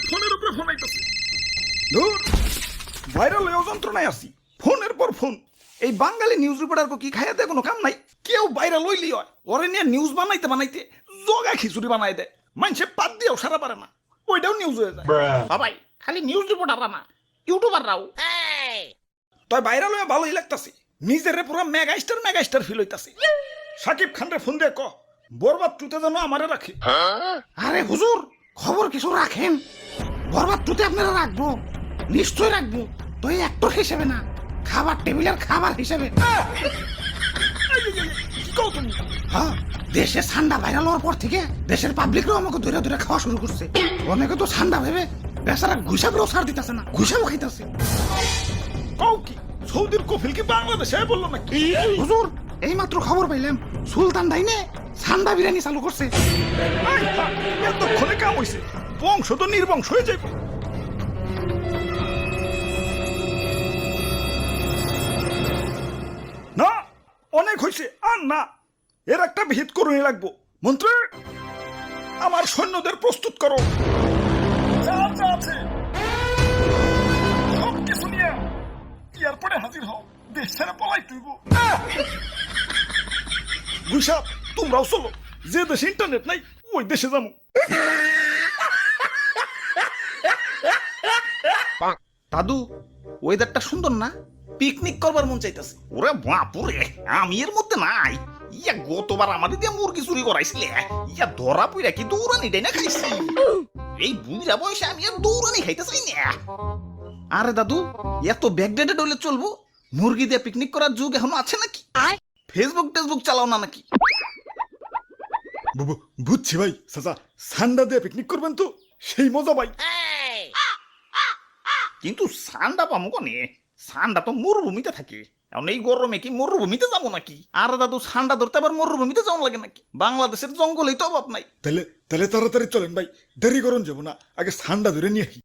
ফোনের উপরে ফোন আইতাছে। ধুর, ভাইরাল হয়েও যন্ত্রণায় আছি। ফোনের পর ফোন। এই বাঙালি নিউজ রিপোর্টার কি খাইয়া দেয় কোনো কাম নাই। কেউ ভাইরাল হইলি হয়, ওরে নিয়ে নিউজ বানাইতে বানাইতে জগা খিচুড়ি বানাই দেয়। মানুষে পাত দিয়েও সারা পারে না, ওইটাও নিউজ হয়ে যায়। বাবাই খালি নিউজ রিপোর্টাররা না, ইউটিউবাররাও। তাই ভাইরাল হয়ে ভালোই লাগতাছে। নিজের পুরো মেগাস্টার ফিল হইতাছে। সাকিব খানরে ফোন দিয়ে ক বরবাদ টুতে যেন আমারে রাখে। আরে হুজুর, খবর কিছু রাখেন। বরবাদ টুতে আপনারা রাখবো, নিশ্চয় রাখবো। তো এই অ্যাক্টর হিসেবে না, খাবার টেবিলের খাবার হিসেবে। কি কও তুমি? হ্যাঁ, দেশে ঠান্ডা ভাইরাল হওয়ার পর থেকে দেশের পাবলিকরাও আমাকে ধরে ধরে খাওয়া শুরু করছে। অনেকে তো ঠান্ডা ভেবে বেচারা ঘুষাবেও ছাড় দিতেছে না, ঘুষাবও খাইতেছে। কও কি সৌদির কফিল কি বাংলাদেশে বললো নাকি? হুজুর, এই মাত্র খবর পাইলাম সুলতান ডাইনে ঠান্ডা বিরিয়ানি চালু করছে। এতক্ষণে কাম হইছে, বংশ তো নির্বংশ হয়ে যাইব। না, অনেক হইছে, আর না। এর একটা ভিত করুনি লাগবো। মন্ত্রী, আমার সৈন্যদের প্রস্তুত করো। যা যা আছে সব কিছু নিয়ে এয়ারপোর্টে হাজির হও। দেশ ছেড়ে পলাই তুইব। গুসাপ, তোমরাও চলো। যে দেশে ইন্টারনেট নাই ওই দেশে যাবো। দাদু, ওয়েদারটা সুন্দর না? পিকনিক করবার মন চাইতেছে। ওরে বাপুরে, আমি এর মধ্যে নাই। ইয়া গতবার আমাদের দিয়ে মুরগি চুরি করাইছিলে, ইয়া ধরা পইরা কি দৌড়ানি দেয় না খাইছি। এই বুড়া বয়সে আমি আর দৌড়ানি খাইতে চাই না। আরে দাদু, এত ব্যাকডেটেড হলে চলবো? মুরগি দিয়ে পিকনিক করার যুগ এখনো আছে নাকি? ফেসবুক চালাও না নাকি? বুঝছি ভাই, চাচা সান্ডা দিয়ে পিকনিক করবেন তো সেই মজা ভাই। কিন্তু সান্ডা পামো কনে? সান্ডা তো মরুভূমিতে থাকে। এখন এই গরমে কি মরুভূমিতে যাবো নাকি? আরে দাদু, ঠান্ডা ধরতে আবার মরুভূমিতে যাওয়া লাগে নাকি? বাংলাদেশের জঙ্গলেই তো অভাব নাই। তাহলে তাহলে তাড়াতাড়ি চলেন ভাই, দেরি করুন যাবো না। আগে সান্ডা ধরে নিয়ে আসি।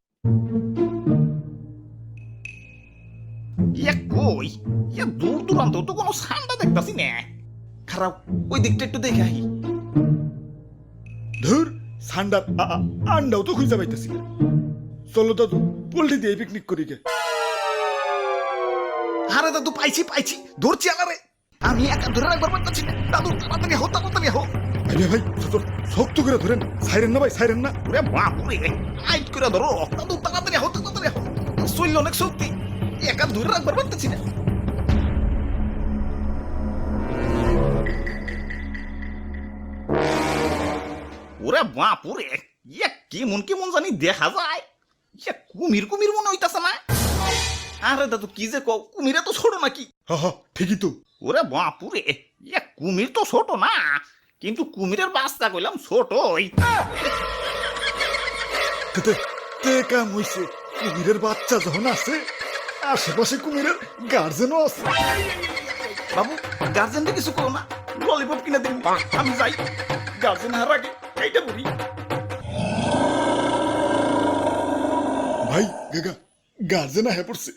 ইয়া কই, ইয়া দূর দূরান্ত তো কোনো সান্ডা দেখতাছি না। খারাপ, ওই দিকটা একটু দেখে আহি। ধুর, সান্ডার আন্ডাও তো খুঁজে পাইতেছি না। চলো দাদু, পোল্ট্রি দিয়ে পিকনিক করি গে। আরে দাদু, পাইছি, ধরছি আলারে। আমি একা ধরে রাখবার পারতেছি না। দাদু তাড়াতাড়ি হো। ভাই ভাই, শক্ত করে ধরেন। সাইরেন না ভাই, সাইরেন না। ওরে বাপুরে, আইট করে ধরো। দাদু তাড়াতাড়ি হো। শরীর অনেক শক্তি, একা ধরে রাখবার পারতেছি না। ওরে বাপুরে, ইয়া কেমন জানি দেখা যায়। ইয়া কুমির মনে হইতাছে না? আরে দাদু, কি যে কও, কুমিরে তো ছোট নাকি? হা, ঠিকই তো। ওরে বাপুরে, ইয়া কুমির তো ছোট না, কিন্তু কুমিরের বাচ্চা কইলাম ছোটই। তে কাম হইছে। কুমিরের বাচ্চা যখন আছে, আশেপাশে কুমিরের গার্জেনও আছে। বাবু, গার্জেনটা কিছু করো না, ললিপপ কিনে দিন। আমি যাই, গার্জেন হার আগে এইটা বলি। ভাই গার্জেন হ্যাঁ পড়ছে।